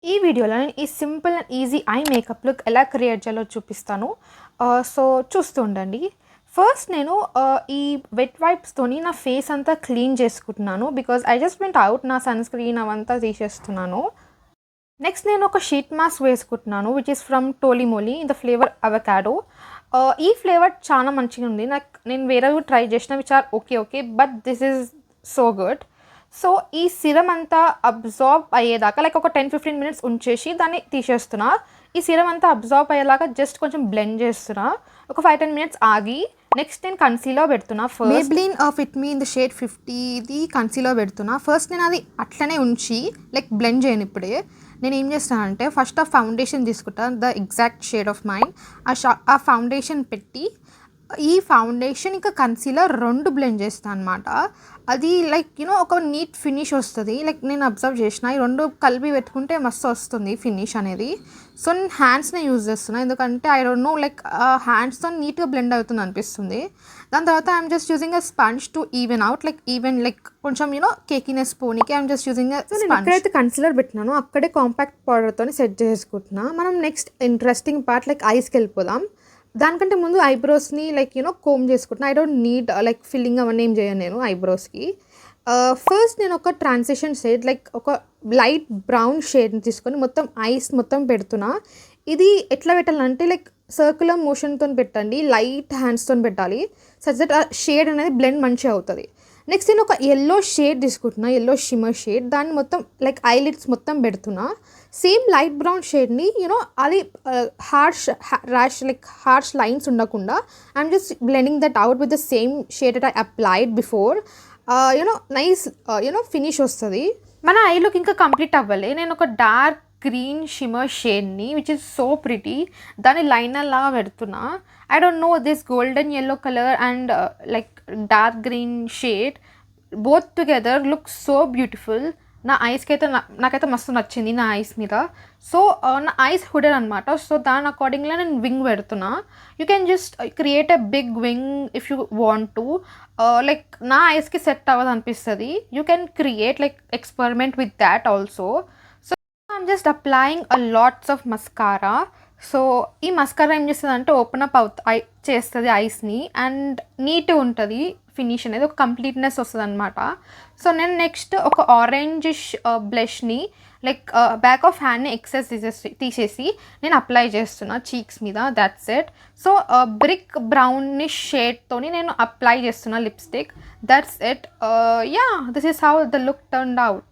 ఈ వీడియోలో నేను ఈ simple and easy eye makeup look ఎలా క్రియేట్ చేయాలో చూపిస్తాను. సో చూస్తూ ఉండండి. ఫస్ట్ నేను ఈ వెట్ వైప్స్తోని నా ఫేస్ అంతా క్లీన్ చేసుకుంటున్నాను. Because I just went out, నా సన్ స్క్రీన్ అవంతా తీసేస్తున్నాను. నెక్స్ట్ నేను ఒక షీట్ మాస్క్ వేసుకుంటున్నాను which is from TonyMoly in the flavour avocado. ఈ ఫ్లేవర్ చాలా మంచిగా ఉంది. నేను వేరేవి ట్రై చేసిన which are okay but this is so good. So ఈ సిరమ్ అంతా అబ్జార్బ్ అయ్యేదాకా లైక్ ఒక 10-15 మినిట్స్ ఉంచేసి దాన్ని తీసేస్తున్నా. ఈ సిరమ్ అంతా అబ్జార్బ్ అయ్యేలాగా జస్ట్ కొంచెం బ్లెండ్ చేస్తున్నా. ఒక 5-10 మినిట్స్ ఆగి నెక్స్ట్ నేను కన్సీలర్ పెడుతున్నా. Maybelline fit me in the shade 50ది కన్సీలర్ పెడుతున్నా. ఫస్ట్ నేను అది అట్లనే ఉంచి లైక్ బ్లెండ్ చేయను. ఇప్పుడే నేను ఏం చేస్తానంటే ఫస్ట్ ఆ ఫౌండేషన్ తీసుకుంటాను, the exact shade of mind. ఆ ఫౌండేషన్ పెట్టి ఈ ఫౌండేషన్ ఇంకా కన్సీలర్ రెండు బ్లెండ్ చేస్తాను అనమాట. అది లైక్ ఒక నీట్ ఫినిష్ వస్తుంది. లైక్ నేను అబ్జర్వ్ చేసిన ఈ రెండు కలిపి పెట్టుకుంటే మస్తు వస్తుంది ఫినిష్ అనేది. సో నేను హ్యాండ్స్నే యూజ్ చేస్తున్నాను ఎందుకంటే ఐ డోంట్ నో లైక్ హ్యాండ్స్తో నీట్గా బ్లెండ్ అవుతుంది అనిపిస్తుంది. దాని తర్వాత I'm just using a sponge to even out like కొంచెం కేకినెస్ పోనీకి ఐఎమ్ జస్ట్ యూజింగ్ ఎక్కడైతే కన్సీలర్ పెట్టినానో అక్కడే కాంపాక్ట్ పౌడర్తో సెట్ చేసుకుంటున్నా. మనం నెక్స్ట్ ఇంట్రెస్టింగ్ పార్ట్ లైక్ ఐస్కి వెళ్ళిపోదాం. దానికంటే ముందు ఐబ్రోస్ని లైక్ కోమ్ చేసుకుంటున్నా. I don't need like filling అవన్నీ ఏం చేయను నేను ఐబ్రోస్కి. ఫస్ట్ నేను ఒక ట్రాన్సిషన్ షేడ్ లైక్ ఒక లైట్ బ్రౌన్ షేడ్ని తీసుకొని మొత్తం ఐస్ మొత్తం పెడుతున్నా. ఇది ఎట్లా పెట్టాలంటే లైక్ సర్క్యులర్ మోషన్తో పెట్టండి, లైట్ హ్యాండ్స్తో పెట్టాలి. సచ్ దట్ ఆ షేడ్ అనేది బ్లెండ్ మంచిగా అవుతుంది. నెక్స్ట్ నేను ఒక ఎల్లో షేడ్ తీసుకుంటున్నా, ఎల్లో షిమ్మర్ షేడ్. దాన్ని మొత్తం లైక్ ఐలిడ్స్ మొత్తం పెడుతున్నా. సేమ్ లైట్ బ్రౌన్ షేడ్ని అది హార్ష్ లైన్స్ ఉండకుండా I'm just blending that out with the same shade that I applied before. Nice finish వస్తుంది. మన ఐ లుక్ ఇంకా కంప్లీట్ అవ్వాలి. నేను ఒక డార్క్ గ్రీన్ షిమ్మర్ షేడ్ని విచ్ ఇస్ సో ప్రిటీ దాన్ని లైనర్ లాగా పెడుతున్నా. I don't know this golden yellow colour and like dark green shade both together look so beautiful. నా ఐస్కి అయితే నాకైతే మస్తు నచ్చింది నా ఐస్ మీద. సో నా ఐస్ హుడెడ్ అనమాట. సో దాని అకార్డింగ్గా నేను వింగ్ పెడుతున్నా. You can just create a big wing if you want to. Like నా ఐస్కి సెట్ అవ్వదు అనిపిస్తుంది. You can create like experiment with that also. I'm just applying a lots of mascara. So ఈ mascara ఏం చేస్తుంది అంటే open up చేస్తుంది ఐస్ని and నీట్గా ఉంటుంది ఫినిష్ అనేది, ఒక కంప్లీట్నెస్ వస్తుంది అనమాట. సో నేను నెక్స్ట్ ఒక ఆరెంజిష్ బ్లష్ని లైక్ బ్యాక్ ఆఫ్ హ్యాండ్ని ఎక్సెస్ తీసేసి నేను అప్లై చేస్తున్నా చీక్స్ మీద. That's it. So brick brownish షేడ్తోని నేను అప్లై చేస్తున్నా lipstick. That's it. Yeah, this is how the look turned out.